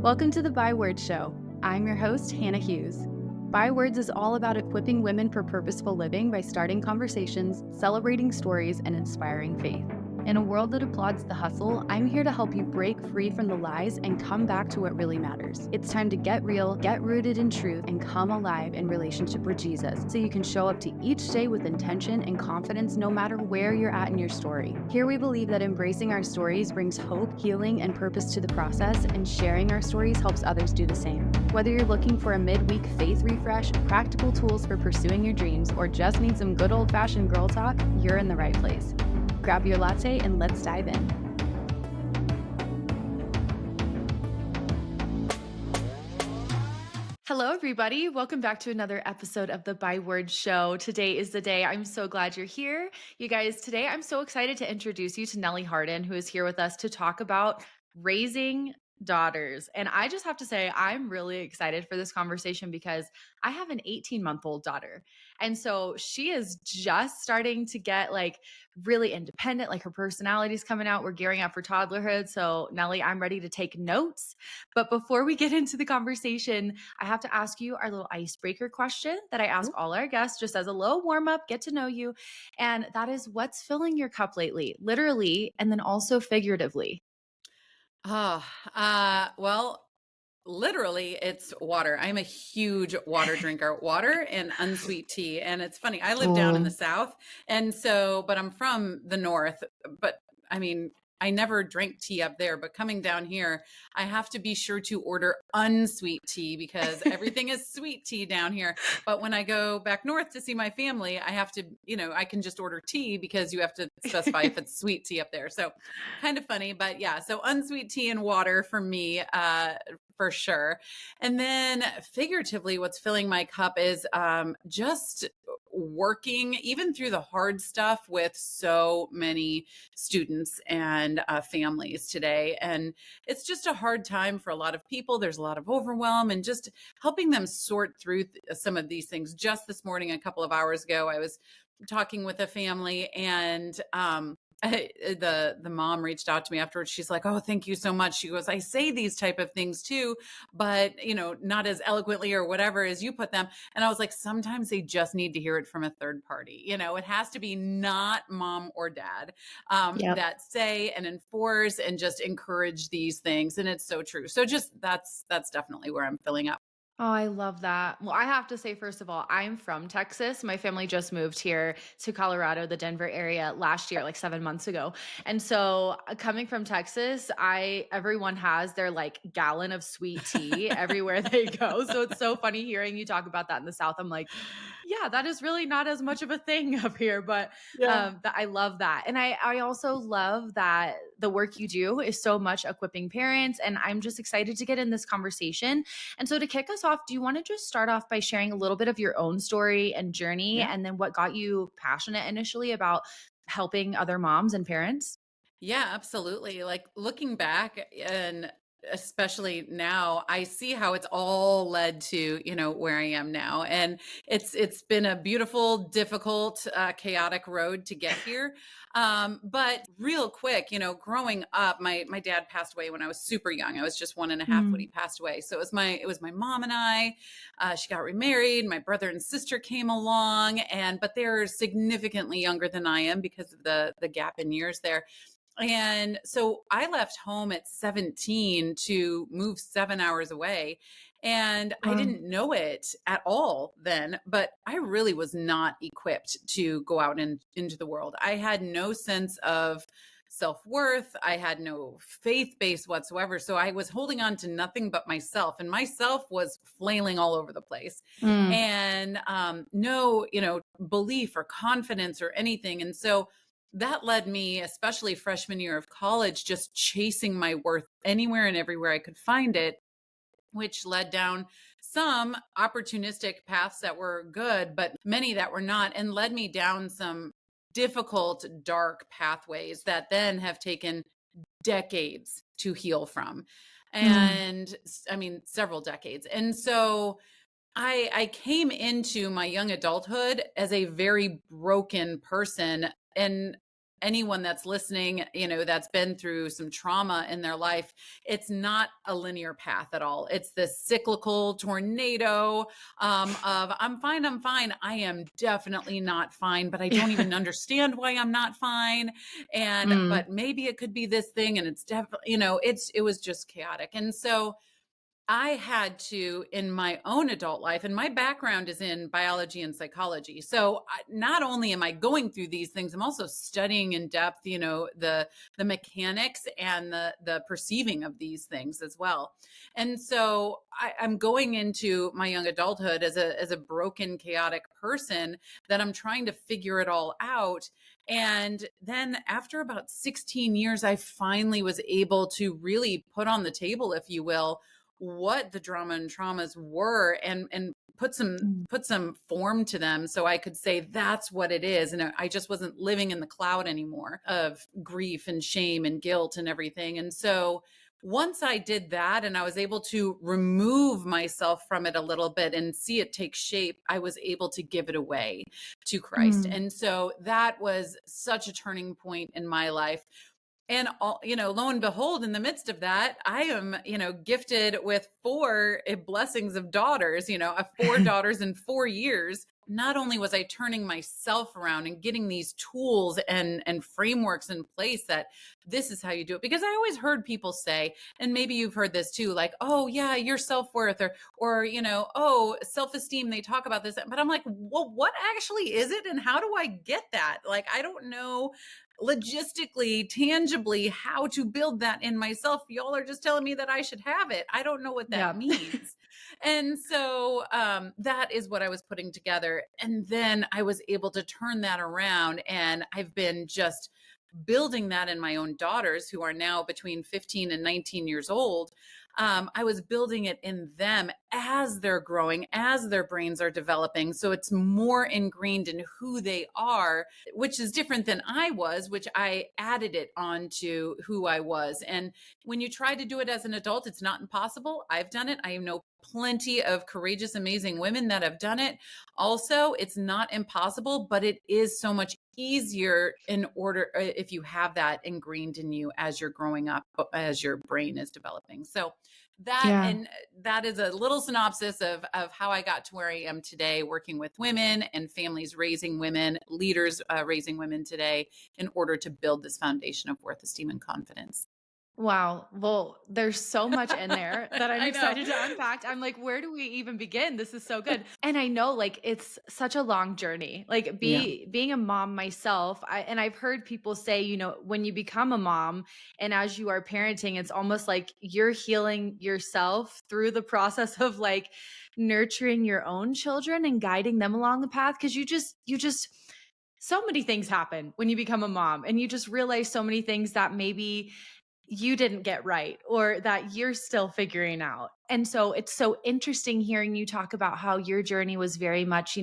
Welcome to the Bywords Show. I'm your host, Hannah Hughes. Bywords is all about equipping women for purposeful living by starting conversations, celebrating stories, and inspiring faith. In a world that applauds the hustle, I'm here to help you break free from the lies and come back to what really matters. It's time to get real, get rooted in truth, and come alive in relationship with Jesus so you can show up to each day with intention and confidence no matter where you're at in your story. Here we believe that embracing our stories brings hope, healing, and purpose to the process, and sharing our stories helps others do the same. Whether you're looking for a midweek faith refresh, practical tools for pursuing your dreams, or just need some good old-fashioned girl talk, you're in the right place. Grab your latte and let's dive in. Hello, everybody. Welcome back to another episode of the Bywords Show. Today is the day. I'm so glad you're here. You guys, today I'm so excited to introduce you to Nellie Harden, who is here with us to talk about raising daughters. And I just have to say, I'm really excited for this conversation because I have an 18-month-old daughter. And so she is just starting to get really independent, like her personality's coming out. We're gearing up for toddlerhood. So Nellie, I'm ready to take notes. But before we get into the conversation, I have to ask you our little icebreaker question that I ask all our guests just as a little warm up, get to know you. And that is, what's filling your cup lately, literally, and then also figuratively? Oh, well, literally, it's water. I'm a huge water drinker, water and unsweet tea. And it's funny, I live down in the Oh, South. But I'm from the North. But I mean, I never drank tea up there, but coming down here, I have to be sure to order unsweet tea because everything is sweet tea down here. But when I go back north to see my family, I have to, I can just order tea because you have to specify if it's sweet tea up there. So kind of funny, but yeah, so unsweet tea and water for me, for sure. And then figuratively, what's filling my cup is just working even through the hard stuff with so many students and families today. And it's just a hard time for a lot of people. There's a lot of overwhelm and just helping them sort through some of these things. Just this morning, a couple of hours ago, I was talking with a family and the mom reached out to me afterwards. She's like, "Oh, thank you so much." She goes, "I say these type of things too, but not as eloquently or whatever as you put them." And I was like, sometimes they just need to hear it from a third party. It has to be not mom or dad yep. that say and enforce and just encourage these things. And it's so true. So just that's definitely where I'm filling up. Oh, I love that. Well, I have to say, first of all, I'm from Texas. My family just moved here to Colorado, the Denver area last year, like 7 months ago. And so coming from Texas, everyone has their gallon of sweet tea everywhere they go. So it's so funny hearing you talk about that in the South. I'm like, yeah, that is really not as much of a thing up here, but Yeah. I love that. And I also love that the work you do is so much equipping parents. And I'm just excited to get in this conversation. And so to kick us off, do you want to just start off by sharing a little bit of your own story and journey, Yeah. and then what got you passionate initially about helping other moms and parents? Yeah, absolutely. Like looking back and especially now, I see how it's all led to, where I am now. And it's been a beautiful, difficult, chaotic road to get here. But real quick, growing up, my dad passed away when I was super young. I was just one and a half when he Mm, passed away. So it was my mom and I. She got remarried. My brother and sister came along, but they're significantly younger than I am because of the gap in years there. And so I left home at 17 to move 7 hours away. And I wow. didn't know it at all then, but I really was not equipped to go out into the world. I had no sense of self worth. I had no faith base whatsoever. So I was holding on to nothing but myself, and myself was flailing all over the place. Mm, And no, belief or confidence or anything. And so that led me, especially freshman year of college, just chasing my worth anywhere and everywhere I could find it, which led down some opportunistic paths that were good, but many that were not, and led me down some difficult, dark pathways that then have taken decades to heal from. mm, And I mean, several decades. And so I came into my young adulthood as a very broken person, and anyone that's listening, that's been through some trauma in their life, it's not a linear path at all. It's this cyclical tornado of I'm fine, I'm fine. I am definitely not fine, but I don't even understand why I'm not fine. Mm, But maybe it could be this thing, and it's definitely, it was just chaotic. And so I had to, in my own adult life, and my background is in biology and psychology. So not only am I going through these things, I'm also studying in depth, the mechanics and the perceiving of these things as well. And so I'm going into my young adulthood as a broken, chaotic person that I'm trying to figure it all out. And then after about 16 years, I finally was able to really put on the table, if you will, what the drama and traumas were, and put mm, some form to them, so I could say that's what it is, and I just wasn't living in the cloud anymore of grief and shame and guilt and everything. And so once I did that and I was able to remove myself from it a little bit and see it take shape, I was able to give it away to Christ. mm, And so that was such a turning point in my life. And all, lo and behold, in the midst of that, I am, gifted with four blessings of daughters, four daughters in 4 years. Not only was I turning myself around and getting these tools and frameworks in place that this is how you do it. Because I always heard people say, and maybe you've heard this too, like, oh yeah, your self-worth, or, oh, self-esteem. They talk about this, but I'm like, well, what actually is it? And how do I get that? Like, I don't know logistically, tangibly, how to build that in myself. Y'all are just telling me that I should have it. I don't know what that yeah. means. And so that is what I was putting together. And then I was able to turn that around. And I've been just building that in my own daughters, who are now between 15 and 19 years old. I was building it in them as they're growing, as their brains are developing. So it's more ingrained in who they are, which is different than I was, which I added it onto who I was. And when you try to do it as an adult, it's not impossible. I've done it. I know plenty of courageous, amazing women that have done it. Also, it's not impossible, but it is so much easier in order if you have that ingrained in you as you're growing up, as your brain is developing. So Yeah. that is a little synopsis of how I got to where I am today, working with women and families raising women, leaders raising women today, in order to build this foundation of worth, esteem, and confidence. Wow. Well, there's so much in there that I'm I know. excited to unpack. I'm like, where do we even begin? This is so good. And I know like it's such a long journey. Like Yeah. being a mom myself, and I've heard people say, when you become a mom and as you are parenting, it's almost like you're healing yourself through the process of like nurturing your own children and guiding them along the path. Cause you just so many things happen when you become a mom and you just realize so many things that maybe you didn't get right or that you're still figuring out. And so it's so interesting hearing you talk about how your journey was very much,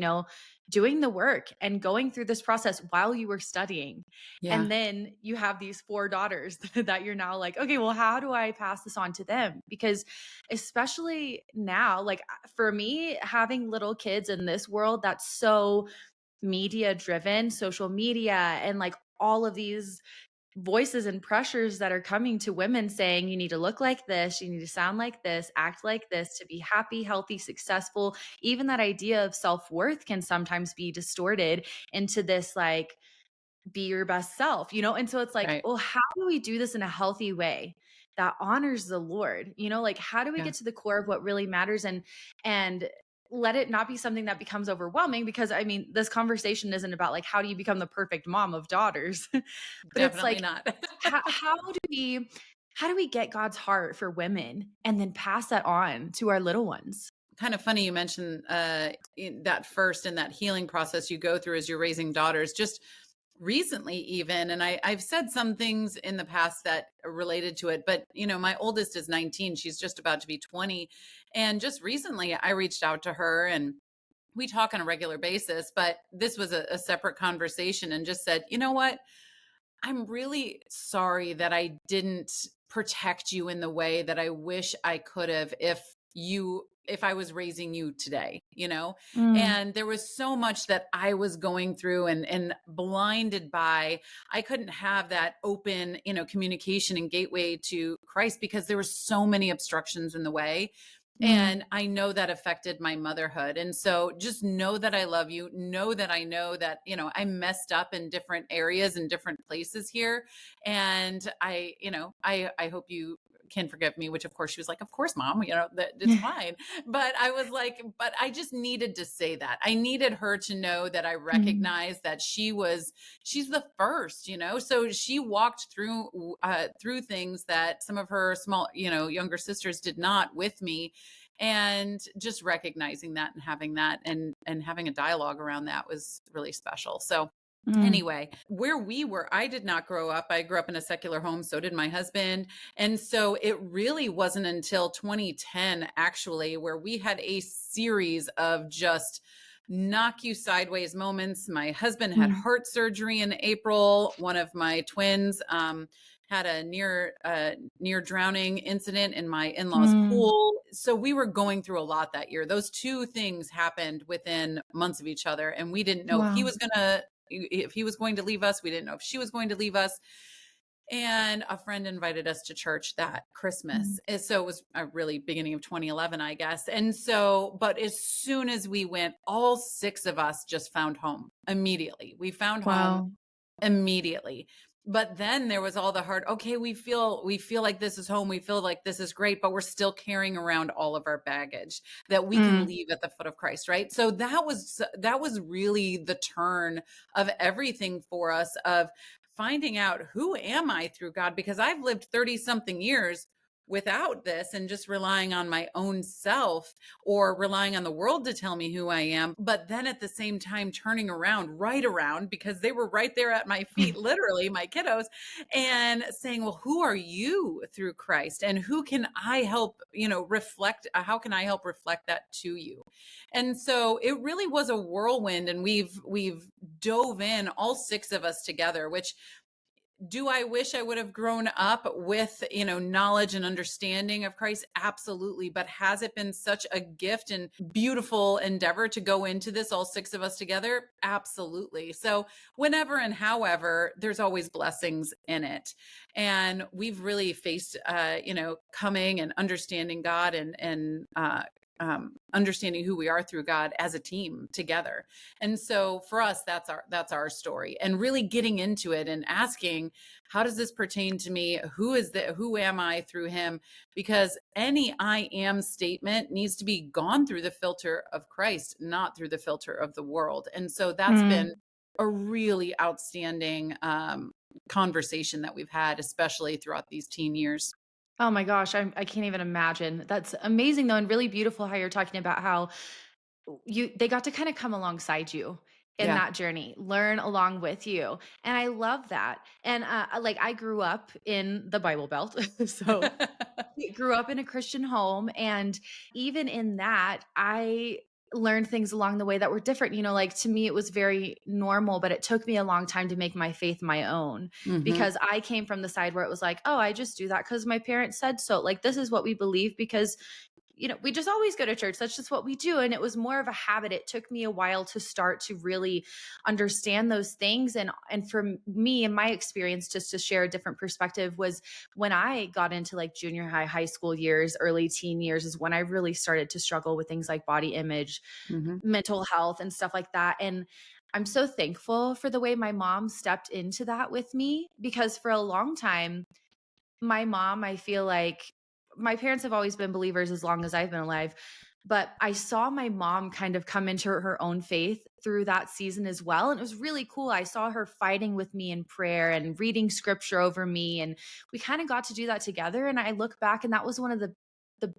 doing the work and going through this process while you were studying. Yeah. And then you have these four daughters that you're now like, okay, well, how do I pass this on to them? Because especially now, like for me, having little kids in this world that's so media driven, social media, and like all of these voices and pressures that are coming to women saying you need to look like this, you need to sound like this, act like this to be happy, healthy, successful. Even that idea of self-worth can sometimes be distorted into this like be your best self. And so it's like, Right. well, how do we do this in a healthy way that honors the Lord? Like how do we Yeah. get to the core of what really matters and let it not be something that becomes overwhelming? Because I mean, this conversation isn't about like how do you become the perfect mom of daughters, but it's Definitely like not. how do we get God's heart for women and then pass that on to our little ones? Kind of funny you mentioned that first in that healing process you go through as you're raising daughters. Just recently even, and I've said some things in the past that are related to it, but my oldest is 19, she's just about to be 20. And just recently I reached out to her, and we talk on a regular basis, but this was a separate conversation, and just said, you know what, I'm really sorry that I didn't protect you in the way that I wish I could have, if if I was raising you today, you know? Mm, And there was so much that I was going through and blinded by. I couldn't have that open, communication and gateway to Christ because there were so many obstructions in the way. mm, And I know that affected my motherhood. And so just know that I love you. Know that I know that, I messed up in different areas and different places here. And I hope you can forgive me, which of course she was like, of course, mom, that it's fine. But I was like, but I just needed to say that. I needed her to know that I mm, recognized that she's the first, so she walked through things that some of her small, younger sisters did not with me. And just recognizing that and having that and having a dialogue around that was really special. So mm. anyway, where we were, I did not grow up. I grew up in a secular home, so did my husband. And so it really wasn't until 2010, actually, where we had a series of just knock you sideways moments. My husband had Mm, heart surgery in April. One of my twins had a near drowning incident in my in-laws mm. pool. So we were going through a lot that year. Those two things happened within months of each other, and we didn't know Wow. if he was going to leave us. We didn't know if she was going to leave us. And a friend invited us to church that Mm. Christmas. And so it was a really beginning of 2011, I guess. And so, but as soon as we went, all six of us just found home immediately. We found home Wow. immediately. But then there was all the hard, okay, we feel like this is home. We feel like this is great, but we're still carrying around all of our baggage that we can Mm, leave at the foot of Christ, right? So that was really the turn of everything for us, of finding out, who am I through God? Because I've lived 30 something years without this and just relying on my own self or relying on the world to tell me who I am. But then at the same time, turning right around, because they were right there at my feet, mm, literally, my kiddos, and saying, well, who are you through Christ? And who can I help, reflect? How can I help reflect that to you? And so it really was a whirlwind. And we've dove in, all six of us together, which, do I wish I would have grown up with, knowledge and understanding of Christ? Absolutely. But has it been such a gift and beautiful endeavor to go into this, all six of us together? Absolutely. So whenever and however, there's always blessings in it. And we've really faced, coming and understanding God and understanding who we are through God as a team together. And so for us, that's our story, and really getting into it and asking, how does this pertain to me? Who am I through him? Because any I am statement needs to be gone through the filter of Christ, not through the filter of the world. And so that's been mm. a really outstanding conversation that we've had, especially throughout these teen years. Oh my gosh, I can't even imagine. That's amazing though, and really beautiful how you're talking about how they got to kind of come alongside you in Yeah. that journey, learn along with you. And I love that. And like I grew up in the Bible Belt. So I grew up in a Christian home, and even in that, I learned things along the way that were different. Like to me, it was very normal, but it took me a long time to make my faith my own Hmm. because I came from the side where it was like, oh, I just do that because my parents said so. Like, this is what we believe because we just always go to church. That's just what we do. And it was more of a habit. It took me a while to start to really understand those things. And for me, in my experience, just to share a different perspective, was when I got into like junior high, high school years, early teen years, is when I really started to struggle with things like body image, Hmm. mental health, and stuff like that. And I'm so thankful for the way my mom stepped into that with me because for a long time, my mom, I feel like my parents have always been believers as long as I've been alive, but I saw my mom kind of come into her own faith through that season as well. And it was really cool. I saw her fighting with me in prayer and reading scripture over me. And we kind of got to do that together. And I look back, and that was one of the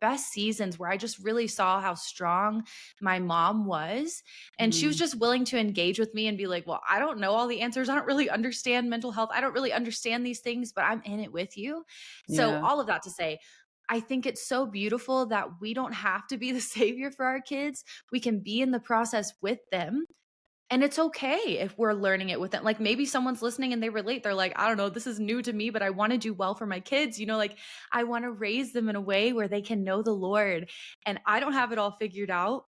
best seasons where I just really saw how strong my mom was. And she was just willing to engage with me and be like, well, I don't know all the answers. I don't really understand mental health. I don't really understand these things, but I'm in it with you. So, Yeah. all of that to say, I think it's so beautiful that we don't have to be the savior for our kids. We can be in the process with them And it's okay if we're learning it with them. Like maybe someone's listening and they relate. They're like, I don't know, this is new to me, but I want to do well for my kids. Like I want to raise them in a way where they can know the Lord. And I don't have it all figured out,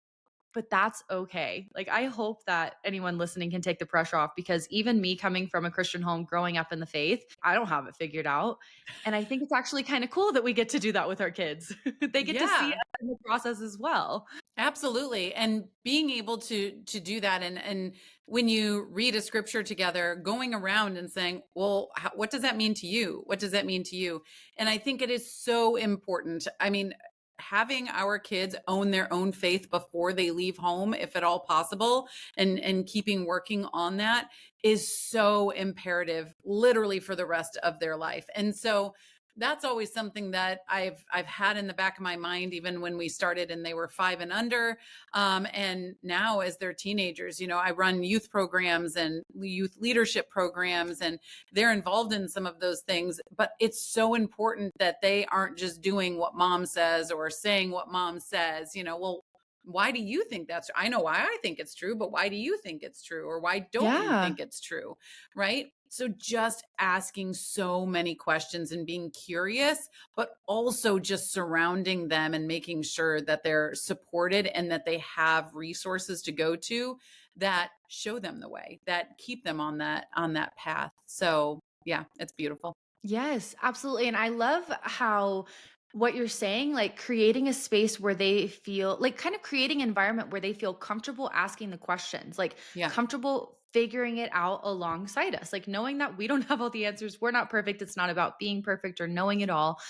but that's okay. Like I hope that anyone listening can take the pressure off, because even me coming from a Christian home, growing up in the faith, I don't have it figured out. And I think it's actually kind of cool that we get to do that with our kids. They get to see Yeah. us in the process as well. Absolutely. And being able to do that, and when you read a scripture together, going around and saying, well, what does that mean to you? What does that mean to you? And I think it is so important. I mean, having our kids own their own faith before they leave home, if at all possible, and keeping working on that is so imperative, literally for the rest of their life. And so that's always something that I've had in the back of my mind, even when we started and they were 5 and under. And now as they're teenagers, I run youth programs and youth leadership programs, and they're involved in some of those things. But it's so important that they aren't just doing what mom says or saying what mom says. Well, why do you think that's? I know why I think it's true, but why do you think it's true? Or why don't you Yeah. think it's true? Right? So just asking so many questions and being curious, but also just surrounding them and making sure that they're supported and that they have resources to go to that show them the way, that keep them on that path. So yeah, it's beautiful. Yes, absolutely. And I love how what you're saying, like creating a space where they feel like kind of creating an environment where they feel comfortable asking the questions, like Yeah. comfortable figuring it out alongside us, like knowing that we don't have all the answers. We're not perfect. It's not about being perfect or knowing it all,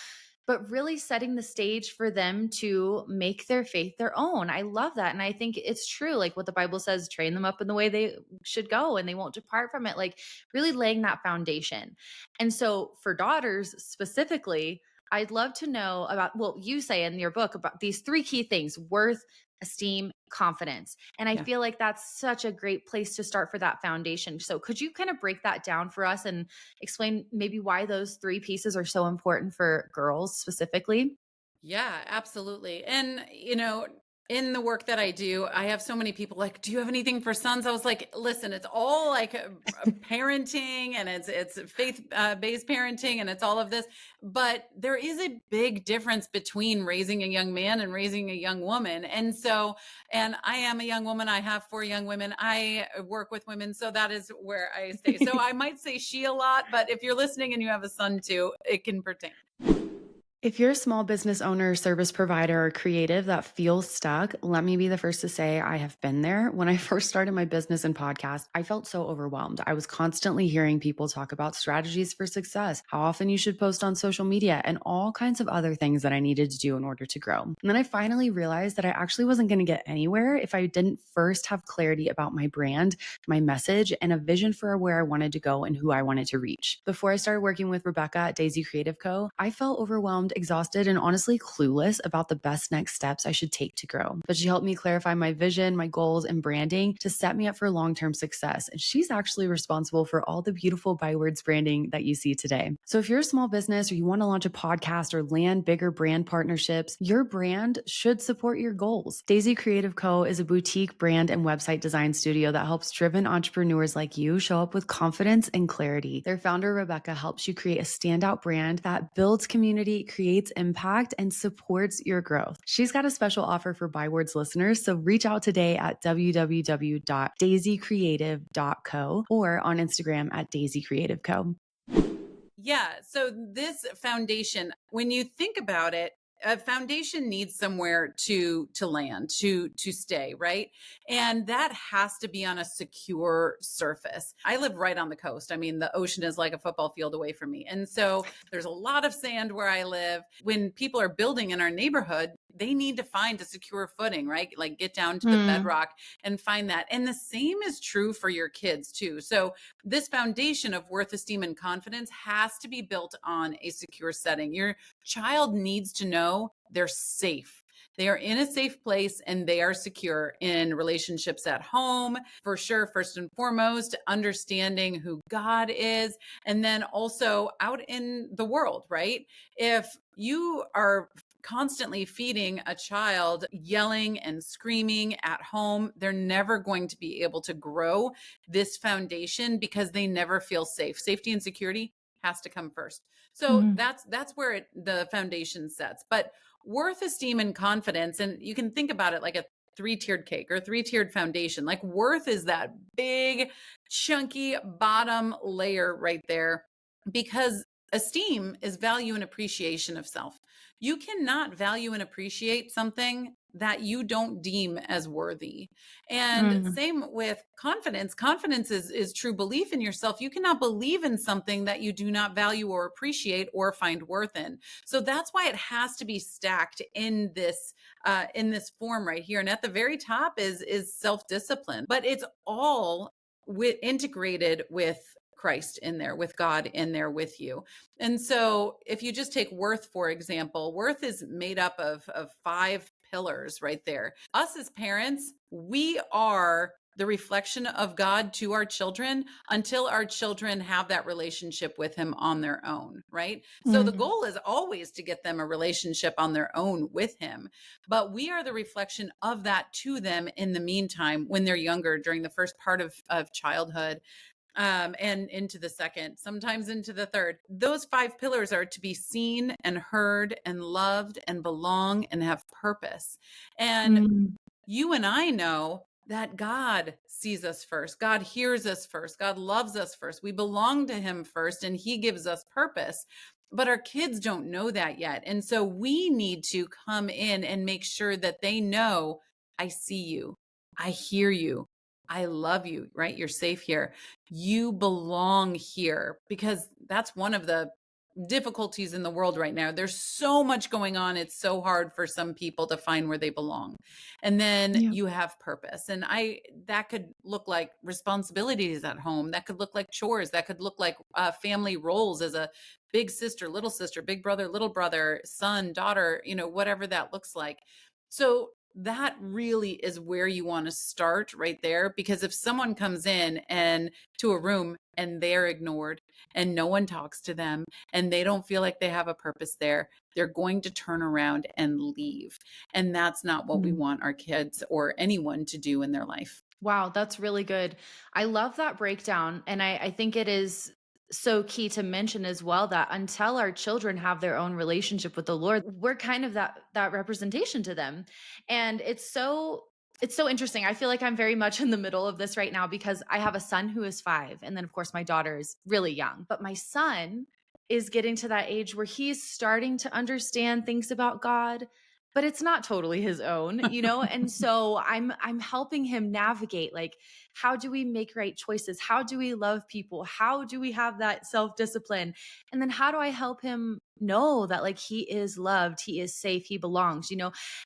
but really setting the stage for them to make their faith their own. I love that. And I think it's true. Like what the Bible says, train them up in the way they should go and they won't depart from it. Like really laying that foundation. And so for daughters specifically, I'd love to know about, well, you say in your book about these three key things: worth, esteem, confidence. And I Yeah. feel like that's such a great place to start for that foundation. So could you kind of break that down for us and explain maybe why those three pieces are so important for girls specifically? Yeah, absolutely. And, in the work that I do, I have so many people like, "Do you have anything for sons?" I was like, "Listen, it's all like parenting, and it's faith based parenting, and it's all of this. But there is a big difference between raising a young man and raising a young woman. And I am a young woman. I have 4 young women. I work with women, so that is where I stay. So I might say she a lot, but if you're listening and you have a son too, it can pertain. If you're a small business owner, service provider, or creative that feels stuck, let me be the first to say I have been there. When I first started my business and podcast, I felt so overwhelmed. I was constantly hearing people talk about strategies for success, how often you should post on social media, and all kinds of other things that I needed to do in order to grow. And then I finally realized that I actually wasn't going to get anywhere if I didn't first have clarity about my brand, my message, and a vision for where I wanted to go and who I wanted to reach. Before I started working with Rebecca at Daisy Creative Co., I felt overwhelmed, exhausted, and honestly clueless about the best next steps I should take to grow. But she helped me clarify my vision, my goals, and branding to set me up for long-term success. And she's actually responsible for all the beautiful Bywords branding that you see today. So if you're a small business or you want to launch a podcast or land bigger brand partnerships, your brand should support your goals. Daisy Creative Co. is a boutique brand and website design studio that helps driven entrepreneurs like you show up with confidence and clarity. Their founder, Rebecca, helps you create a standout brand that builds community, creates impact, and supports your growth. She's got a special offer for Bywords listeners, so reach out today at www.daisycreative.co or on Instagram at daisycreativeco. Yeah. So this foundation, when you think about it, a foundation needs somewhere to land, to stay, right? And that has to be on a secure surface. I live right on the coast. I mean, the ocean is like a football field away from me. And so there's a lot of sand where I live. When people are building in our neighborhood, they need to find a secure footing, right? Like get down to the Mm. bedrock and find that. And the same is true for your kids too. So this foundation of worth, esteem, and confidence has to be built on a secure setting. Your child needs to know they're safe. They are in a safe place and they are secure in relationships at home, for sure, first and foremost, understanding who God is, and then also out in the world, right? If you are constantly feeding a child yelling and screaming at home, they're never going to be able to grow this foundation because they never feel safe. Safety and security has to come first. So Mhm. that's where the foundation sets. But worth, esteem, and confidence, and you can think about it like a three-tiered cake or three-tiered foundation. Like worth is that big, chunky bottom layer right there, because esteem is value and appreciation of self. You cannot value and appreciate something that you don't deem as worthy. And Mm. same with confidence. Confidence is true belief in yourself. You cannot believe in something that you do not value or appreciate or find worth in. So that's why it has to be stacked in this form right here. And at the very top is self-discipline, but it's all integrated with Christ in there, with God in there with you. And so if you just take worth, for example, worth is made up of five pillars right there. Us as parents, we are the reflection of God to our children until our children have that relationship with him on their own, right? So the Mm. goal is always to get them a relationship on their own with him. But we are the reflection of that to them in the meantime when they're younger, during the first part of childhood, and into the second, sometimes into the third. Those five pillars are to be seen and heard and loved and belong and have purpose. And Mm. you and I know that God sees us first. God hears us first. God loves us first. We belong to him first, and he gives us purpose. But our kids don't know that yet. And so we need to come in and make sure that they know, I see you. I hear you. I love you, right? You're safe here. You belong here, because that's one of the difficulties in the world right now. There's so much going on. It's so hard for some people to find where they belong. And then Yeah. you have purpose. And that could look like responsibilities at home. That could look like chores. That could look like family roles as a big sister, big brother, little brother, son, daughter, whatever that looks like. So that really is where you want to start right there, because if someone comes in and to a room and they're ignored and no one talks to them and they don't feel like they have a purpose there, they're going to turn around and leave. And that's not what we Mm. want our kids or anyone to do in their life. Wow, that's really good. I love that breakdown. And I think it is so key to mention as well that until our children have their own relationship with the Lord, we're kind of that representation to them. And it's so interesting. I feel like I'm very much in the middle of this right now because I have a son who is 5, and then of course my daughter is really young. But my son is getting to that age where he's starting to understand things about God, but it's not totally his own, and so I'm helping him navigate, like, how do we make right choices, how do we love people, how do we have that self-discipline, and then how do I help him know that, like, he is loved, he is safe, he belongs.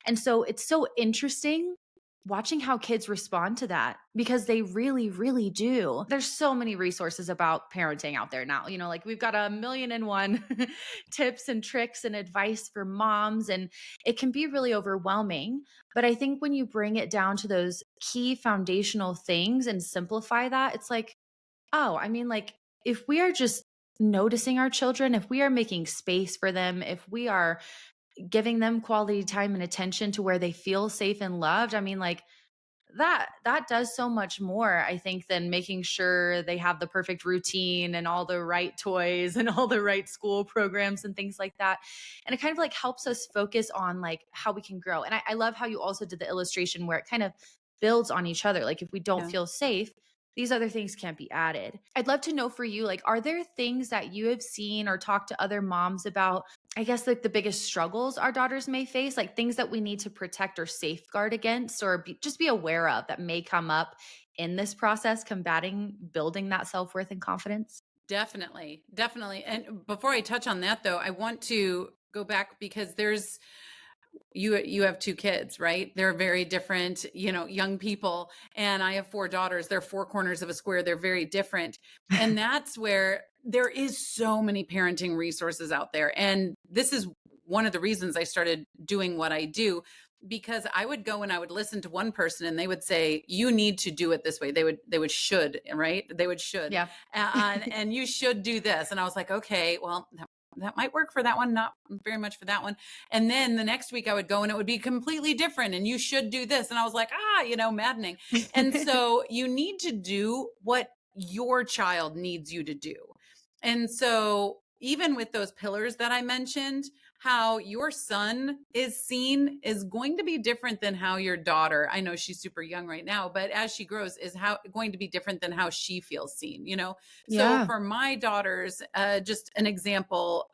And so it's so interesting watching how kids respond to that, because they really, really do. There's so many resources about parenting out there now. Like, we've got a million and one tips and tricks and advice for moms, and it can be really overwhelming. But I think when you bring it down to those key foundational things and simplify that, it's like, oh, I mean, like, if we are just noticing our children, if we are making space for them, if we are giving them quality time and attention to where they feel safe and loved, I mean, like, that does so much more, I think, than making sure they have the perfect routine and all the right toys and all the right school programs and things like that. And it kind of like helps us focus on like how we can grow. And I love how you also did the illustration where it kind of builds on each other. Like, if we don't Yeah. feel safe, these other things can't be added. I'd love to know for you, like, are there things that you have seen or talked to other moms about, I guess, like the biggest struggles our daughters may face, like things that we need to protect or safeguard against, or just be aware of that may come up in this process, combating building that self-worth and confidence? Definitely. Definitely. And before I touch on that, though, I want to go back, because you have two kids, right? They're very different, young people, and I have 4 daughters. They're 4 corners of a square. They're very different. And that's where there is so many parenting resources out there. And this is one of the reasons I started doing what I do, because I would go and I would listen to one person and they would say, you need to do it this way. They would should, right? They would should, Yeah. and you should do this. And I was like, okay, well, that might work for that one, not very much for that one. And then the next week I would go and it would be completely different. And you should do this. And I was like, maddening. And so you need to do what your child needs you to do. And so even with those pillars that I mentioned, how your son is seen is going to be different than how your daughter, I know she's super young right now, but as she grows is how going to be different than how she feels seen, So Yeah. for my daughters, just an example,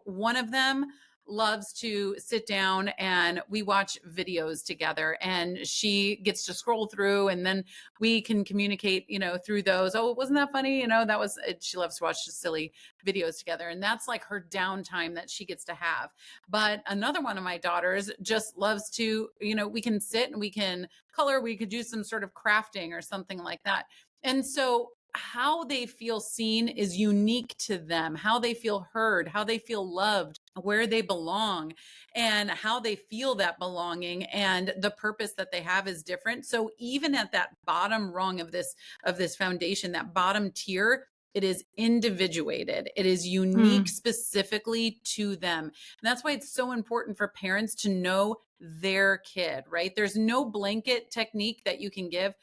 one of them loves to sit down and we watch videos together, and she gets to scroll through, and then we can communicate, through those. Oh, wasn't that funny? That was it. She loves to watch just silly videos together. And that's like her downtime that she gets to have. But another one of my daughters just loves to, we can sit and we can color, we could do some sort of crafting or something like that. And so how they feel seen is unique to them, how they feel heard, how they feel loved, where they belong, and how they feel that belonging and the purpose that they have is different. So even at that bottom rung of this foundation, that bottom tier, it is individuated. It is unique Mm. specifically to them. And that's why it's so important for parents to know their kid, right? There's no blanket technique that you can give.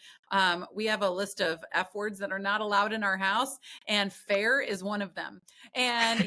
We have a list of F words that are not allowed in our house, and fair is one of them. And,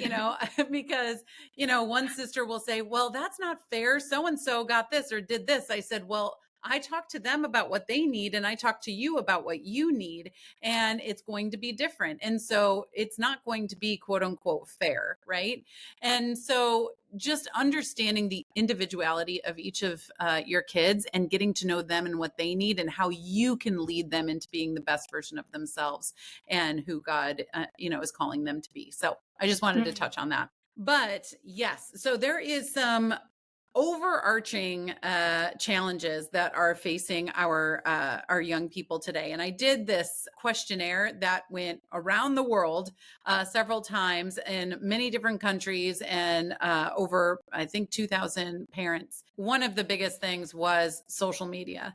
because, one sister will say, well, that's not fair. So-and-so got this or did this. I said, well, I talk to them about what they need, and I talk to you about what you need, and it's going to be different. And so it's not going to be quote unquote fair, right? And so just understanding the individuality of each of your kids and getting to know them and what they need and how you can lead them into being the best version of themselves and who God, is calling them to be. So I just wanted to touch on that. But yes, so there is some overarching challenges that are facing our young people today. And I did this questionnaire that went around the world several times in many different countries and over, I think, 2,000 parents. One of the biggest things was social media.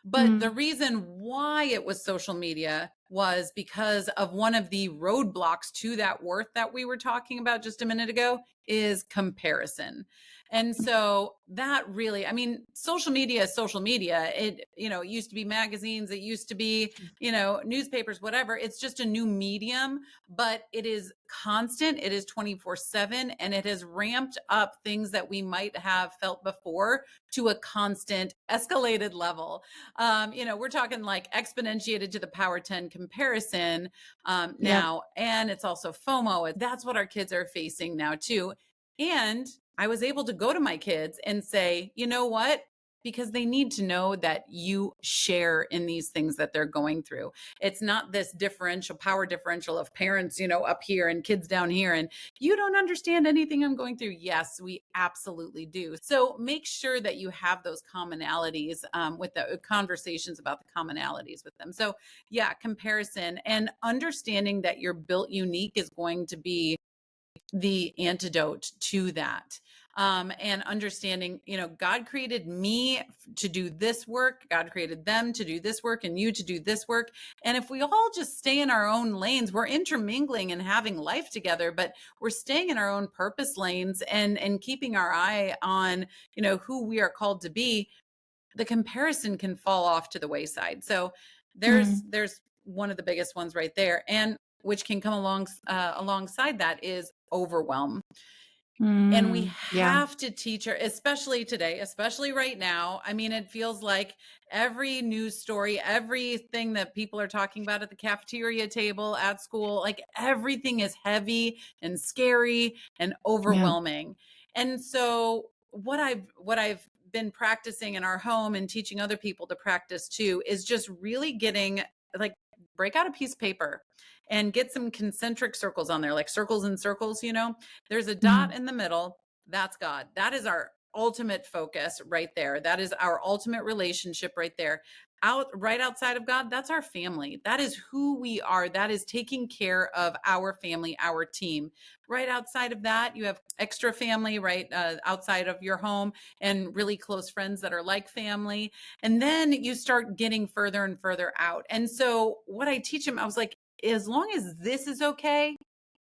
But the Mm. reason why it was social media was because of one of the roadblocks to that worth that we were talking about just a minute ago is comparison. And so that really, social media is social media. It, it used to be magazines, it used to be, newspapers, whatever. It's just a new medium, but it is constant. It is 24/7, and it has ramped up things that we might have felt before to a constant escalated level. We're talking like exponentiated to the power 10 comparison Yep. now. And it's also FOMO. That's what our kids are facing now too. And I was able to go to my kids and say, you know what? Because they need to know that you share in these things that they're going through. It's not this power differential of parents, up here and kids down here. And you don't understand anything I'm going through. Yes, we absolutely do. So make sure that you have those commonalities with the conversations about the commonalities with them. So yeah, comparison and understanding that you're built unique is going to be the antidote to that. And understanding, God created me to do this work. God created them to do this work and you to do this work. And if we all just stay in our own lanes, we're intermingling and having life together, but we're staying in our own purpose lanes and keeping our eye on, who we are called to be, the comparison can fall off to the wayside. So Mm. there's one of the biggest ones right there. And which can come alongside that is overwhelm. And we Yeah. have to teach her, especially today, especially right now. It feels like every news story, everything that people are talking about at the cafeteria table, at school, like everything is heavy and scary and Yeah. overwhelming. And so what I've been practicing in our home and teaching other people to practice too is just really getting, like, break out a piece of paper and get some concentric circles on there, like circles and circles, there's a dot Mm. in the middle. That's God. That is our ultimate focus right there. That is our ultimate relationship right there. Right outside of God, that's our family. That is who we are. That is taking care of our family, our team. Right outside of that, you have extra family, right outside of your home, and really close friends that are like family. And then you start getting further and further out. And so what I teach them, I was like, as long as this is okay,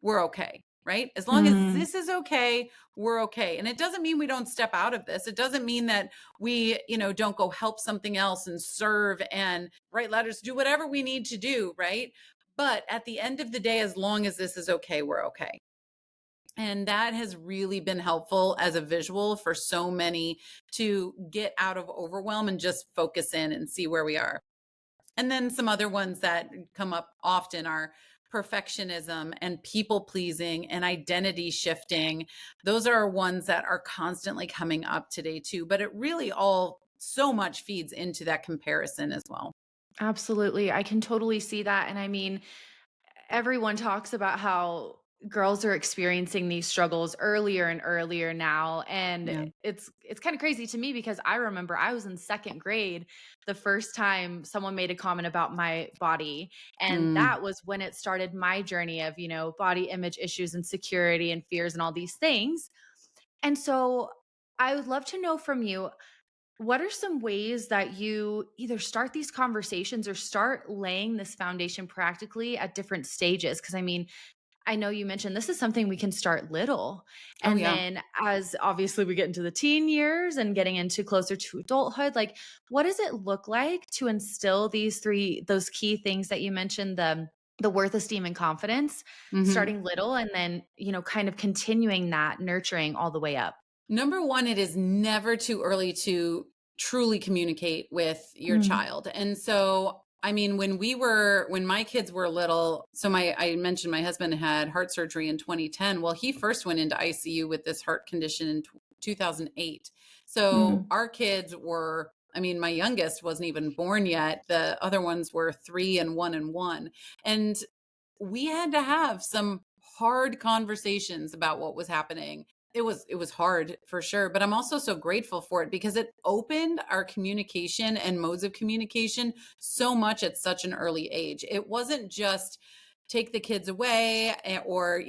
we're okay. right? As long as Mm. this is okay, we're okay. And it doesn't mean we don't step out of this. It doesn't mean that we, don't go help something else and serve and write letters, do whatever we need to do, right? But at the end of the day, as long as this is okay, we're okay. And that has really been helpful as a visual for so many to get out of overwhelm and just focus in and see where we are. And then some other ones that come up often are perfectionism and people pleasing and identity shifting. Those are ones that are constantly coming up today too, but it really all so much feeds into that comparison as well. Absolutely. I can totally see that. And I mean, everyone talks about how girls are experiencing these struggles earlier and earlier now, and Yeah. it's kind of crazy to me because I remember I was in second grade the first time someone made a comment about my body, and Mm. that was when it started my journey of body image issues, insecurity, and fears, and all these things. And so I would love to know from you, what are some ways that you either start these conversations or start laying this foundation practically at different stages? Because I mean, I know you mentioned this is something we can start little. Oh, And yeah. then as obviously we get into the teen years and getting into closer to adulthood, like what does it look like to instill those key things that you mentioned, the worth, esteem, and confidence, Mhm. starting little and then, kind of continuing that nurturing all the way up? Number one, it is never too early to truly communicate with your Mm, child. And so, I mean, when my kids were little, I mentioned my husband had heart surgery in 2010. Well, he first went into ICU with this heart condition in 2008. So mm, our kids were, I mean, my youngest wasn't even born yet. The other ones were 3 and 1 and 1. And we had to have some hard conversations about what was happening. It was hard for sure, but I'm also so grateful for it because it opened our communication and modes of communication so much at such an early age. It wasn't just take the kids away, or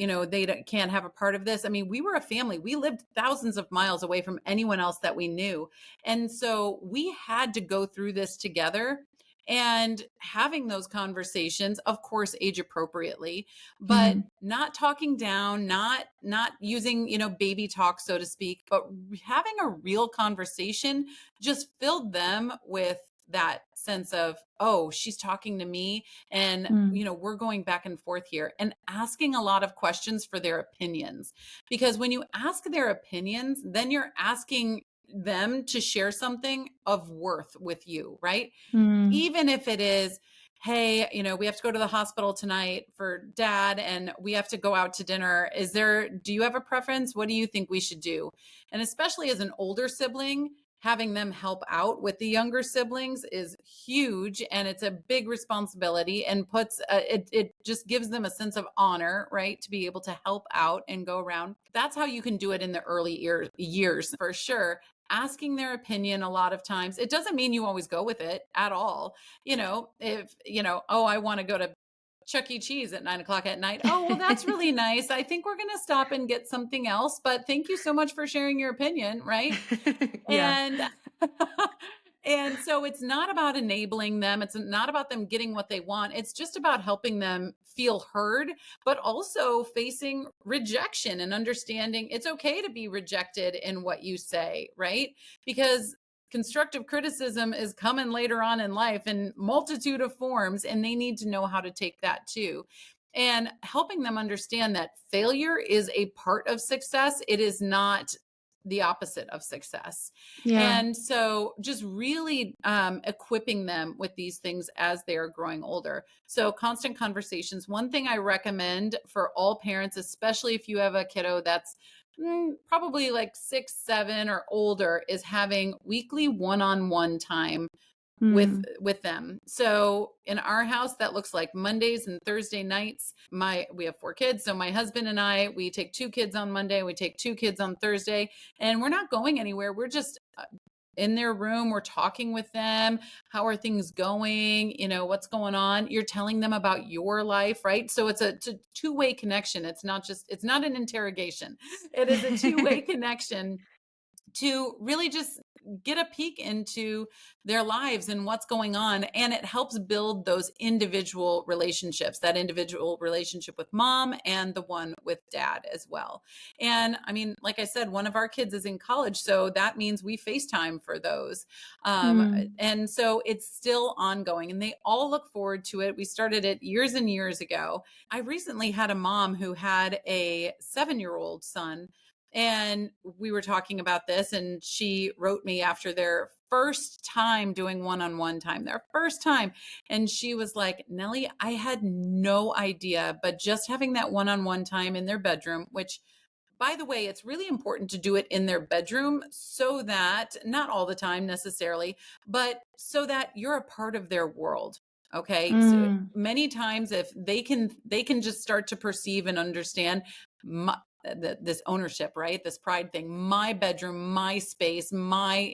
can't have a part of this. I mean, we were a family. We lived thousands of miles away from anyone else that we knew. And so we had to go through this together, and having those conversations, of course, age appropriately, but mm, not talking down, not using, baby talk, so to speak, but having a real conversation just filled them with that sense of, oh, she's talking to me, and mm, we're going back and forth here, and asking a lot of questions for their opinions. Because when you ask their opinions, then you're asking them to share something of worth with you, right? mm, Even if it is, hey, we have to go to the hospital tonight for dad and we have to go out to dinner. Do you have a preference? What do you think we should do? And especially as an older sibling, having them help out with the younger siblings is huge, and it's a big responsibility, and it just gives them a sense of honor, right? To be able to help out and go around. That's how you can do it in the early years for sure. Asking their opinion a lot of times. It doesn't mean you always go with it at all. If, oh, I want to go to Chuck E. Cheese at 9 o'clock at night. Oh, well, that's really nice. I think we're going to stop and get something else, but thank you so much for sharing your opinion. Right. yeah. And and so it's not about enabling them. It's not about them getting what they want. It's just about helping them feel heard, but also facing rejection and understanding it's okay to be rejected in what you say, right? Because constructive criticism is coming later on in life in multitude of forms, and they need to know how to take that too. And helping them understand that failure is a part of success. It is not the opposite of success. Yeah. And so just really equipping them with these things as they are growing older. So constant conversations. One thing I recommend for all parents, especially if you have a kiddo that's probably like 6, 7 or older, is having weekly one-on-one time with Mm, them. So in our house, that looks like Mondays and Thursday nights. We have 4 kids, so my husband and I, we take 2 kids on Monday, we take 2 kids on Thursday, and we're not going anywhere. We're just in their room. We're talking with them. How are things going? What's going on? You're telling them about your life, right? So it's a two-way connection. It's not an interrogation. It is a two-way connection to really just get a peek into their lives and what's going on. And it helps build those individual relationships, that individual relationship with mom and the one with dad as well. And I mean, like I said, one of our kids is in college, so that means we FaceTime for those. Um, Mm. and so it's still ongoing, and they all look forward to it. We started it years and years ago. I recently had a mom who had a 7-year-old son, and we were talking about this, and she wrote me after their first time doing one-on-one time, their first time. And she was like, Nellie, I had no idea, but just having that one-on-one time in their bedroom, which, by the way, it's really important to do it in their bedroom so that, not all the time necessarily, but so that you're a part of their world. Okay. So Mm. many times if they can just start to perceive and understand my, this ownership, right? This pride thing, my bedroom, my space, my,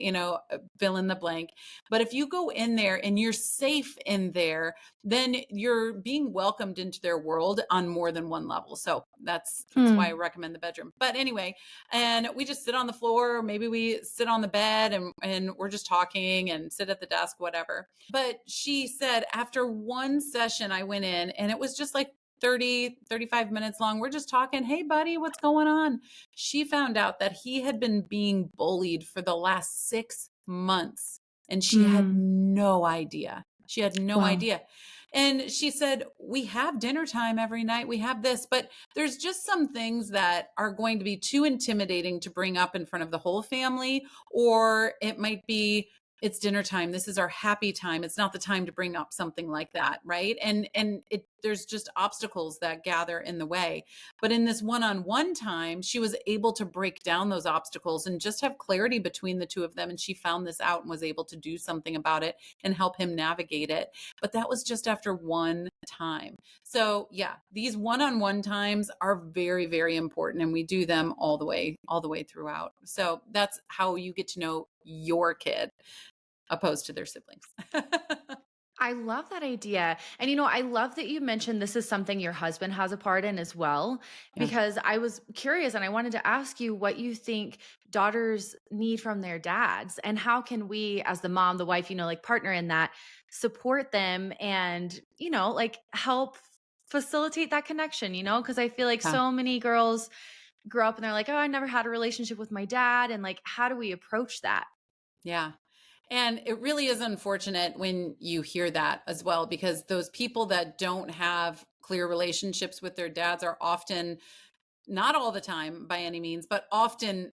fill in the blank. But if you go in there and you're safe in there, then you're being welcomed into their world on more than one level. So that's why I Mm. recommend the bedroom. But anyway, and we just sit on the floor, maybe we sit on the bed, and we're just talking and sit at the desk, whatever. But she said after one session I went in, and it was just like 30-35 minutes long. We're just talking, hey buddy, what's going on? She found out that he had been being bullied for the last 6 months, and she had Mm. no idea. She had no Wow. idea. And she said, we have dinner time every night. We have this, but there's just some things that are going to be too intimidating to bring up in front of the whole family, or it might be, it's dinner time. This is our happy time. It's not the time to bring up something like that, right? And there's just obstacles that gather in the way. But in this one-on-one time, she was able to break down those obstacles and just have clarity between the two of them. And she found this out and was able to do something about it and help him navigate it. But that was just after one time. So yeah, these one-on-one times are very, very important, and we do them all the way throughout. So that's how you get to know your kid opposed to their siblings. I love that idea. And I love that you mentioned this is something your husband has a part in as well, Yeah. because I was curious and I wanted to ask you what you think daughters need from their dads, and how can we, as the mom, the wife, like partner in that, support them and, like help facilitate that connection, because I feel like Yeah. so many girls grow up and they're like, oh, I never had a relationship with my dad. And like, how do we approach that? Yeah. And it really is unfortunate when you hear that as well, because those people that don't have clear relationships with their dads are often, not all the time by any means, but often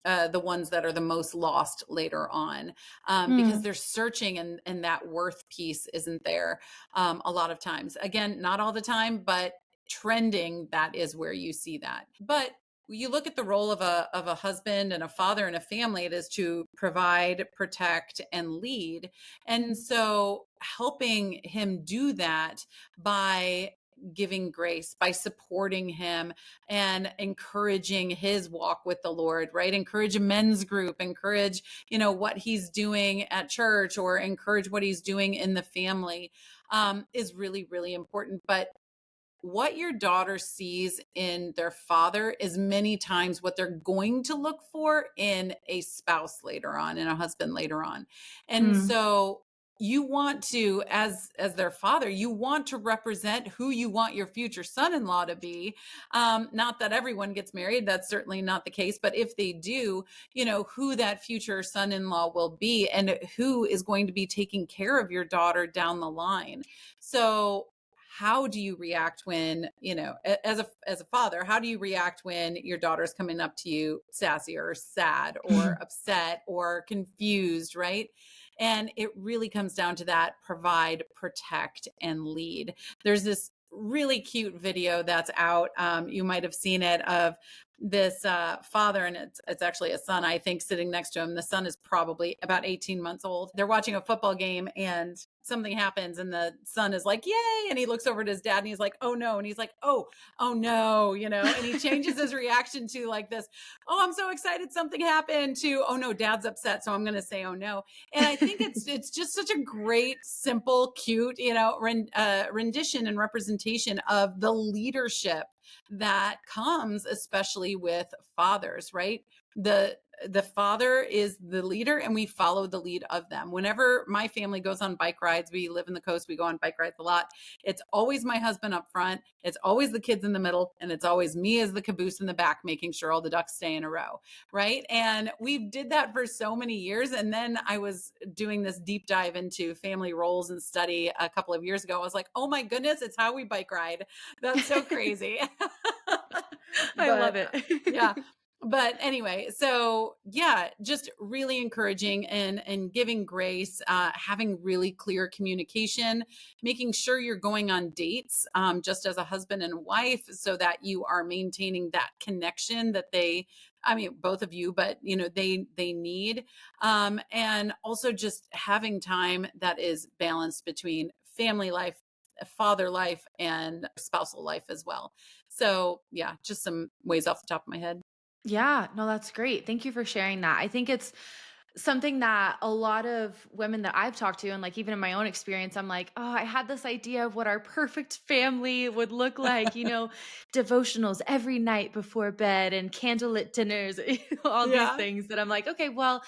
the ones that are the most lost later on, because Mm. they're searching, and that worth piece isn't there a lot of times. Again, not all the time, but trending, that is where you see that. But you look at the role of a husband and a father in a family, it is to provide, protect, and lead. And so helping him do that by giving grace, by supporting him and encouraging his walk with the Lord, right? Encourage a men's group, encourage, what he's doing at church, or encourage what he's doing in the family, is really, really important. But what your daughter sees in their father is many times what they're going to look for in a spouse later on, in a husband later on. And Mm. so you want to, as their father, you want to represent who you want your future son-in-law to be. Not that everyone gets married, that's certainly not the case, but if they do, who that future son-in-law will be, and who is going to be taking care of your daughter down the line. So how do you react when, as a father, how do you react when your daughter's coming up to you sassy or sad or upset or confused, right? And it really comes down to that: provide, protect, and lead. There's this really cute video that's out. You might have seen it, of this father, and it's actually a son, I think, sitting next to him. The son is probably about 18 months old. They're watching a football game, and something happens, and the son is like, yay, and he looks over at his dad and he's like, oh no, and he's like, oh no, and he changes his reaction to like this, oh, I'm so excited something happened, to, oh no, dad's upset, so I'm going to say oh no. And I think it's just such a great, simple, cute, rendition and representation of the leadership that comes especially with fathers, right? the father is the leader and we follow the lead of them. Whenever my family goes on bike rides, we live in the coast, we go on bike rides a lot. It's always my husband up front. It's always the kids in the middle. And it's always me as the caboose in the back, making sure all the ducks stay in a row. Right. And we did that for so many years. And then I was doing this deep dive into family roles and study a couple of years ago. I was like, oh my goodness, it's how we bike ride. That's so crazy. I love But it. yeah. But anyway, so yeah, just really encouraging and giving grace, having really clear communication, making sure you're going on dates, just as a husband and wife, so that you are maintaining that connection that I mean, both of you, but they need, and also just having time that is balanced between family life, father life, and spousal life as well. So yeah, just some ways off the top of my head. Yeah, no, that's great. Thank you for sharing that. I think it's something that a lot of women that I've talked to, and like even in my own experience, I'm like, oh, I had this idea of what our perfect family would look like, devotionals every night before bed and candlelit dinners, all these Yeah. things that I'm like, okay, well,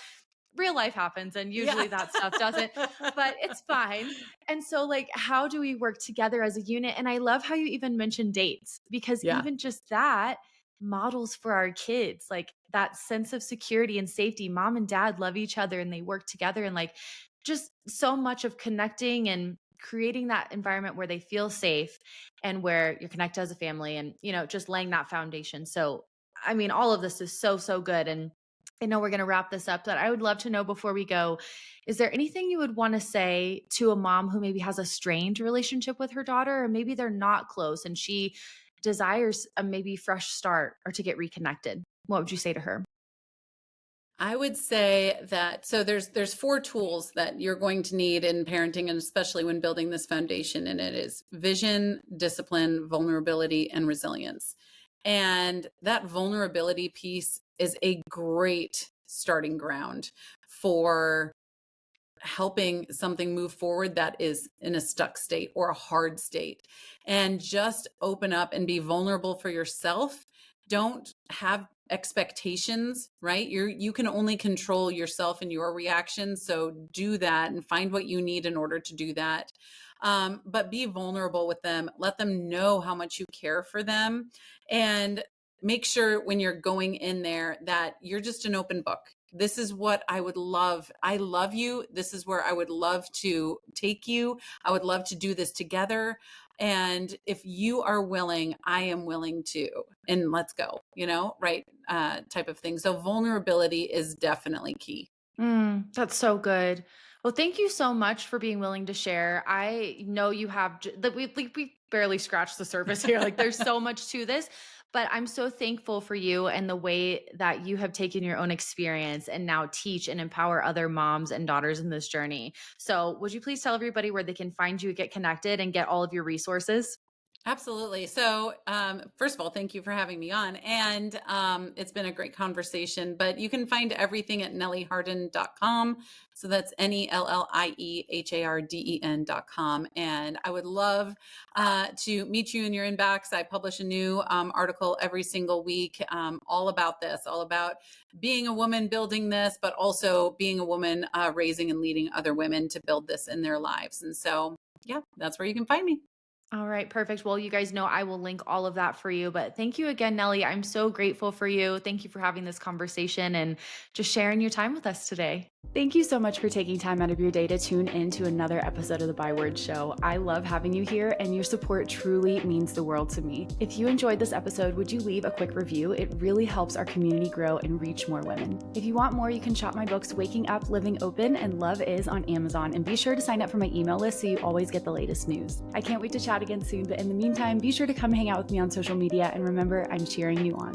real life happens and Yeah. usually that stuff doesn't, but it's fine. And so like how do we work together as a unit? And I love how you even mentioned dates, because Yeah. even just that models for our kids like that sense of security and safety. Mom and dad love each other and they work together, and like just so much of connecting and creating that environment where they feel safe and where you're connected as a family, and just laying that foundation. So I mean, all of this is so good. And I know we're going to wrap this up, but I would love to know before we go, is there anything you would want to say to a mom who maybe has a strained relationship with her daughter, or maybe they're not close and she desires a maybe fresh start or to get reconnected? What would you say to her? I would say that there's four tools that you're going to need in parenting, and especially when building this foundation, and it is vision, discipline, vulnerability, and resilience. And that vulnerability piece is a great starting ground for helping something move forward that is in a stuck state or a hard state. And just open up and be vulnerable for yourself. Don't have expectations, right? You can only control yourself and your reactions. So do that and find what you need in order to do that. But be vulnerable with them. Let them know how much you care for them. And make sure when you're going in there that you're just an open book. This is what I would love. I love you. This is where I would love to take you. I would love to do this together. And if you are willing, I am willing to, and let's go, right? Type of thing. So vulnerability is definitely key. That's so good. Well, thank you so much for being willing to share. I know you have that we barely scratched the surface here. Like there's so much to this, but I'm so thankful for you and the way that you have taken your own experience and now teach and empower other moms and daughters in this journey. So, would you please tell everybody where they can find you, get connected, and get all of your resources? Absolutely. So, first of all, thank you for having me on. And it's been a great conversation, but you can find everything at nellieharden.com. So that's NELLIEHARDEN.com. And I would love to meet you in your inbox. I publish a new article every single week, all about this, all about being a woman building this, but also being a woman raising and leading other women to build this in their lives. And so, yeah, that's where you can find me. All right, perfect. Well, you guys know I will link all of that for you. But thank you again, Nellie. I'm so grateful for you. Thank you for having this conversation and just sharing your time with us today. Thank you so much for taking time out of your day to tune in to another episode of the Byword Show. I love having you here, and your support truly means the world to me. If you enjoyed this episode, would you leave a quick review? It really helps our community grow and reach more women. If you want more, you can shop my books, Waking Up, Living Open, and Love Is on Amazon, and be sure to sign up for my email list so you always get the latest news. I can't wait to chat again soon, but in the meantime, be sure to come hang out with me on social media, and remember, I'm cheering you on.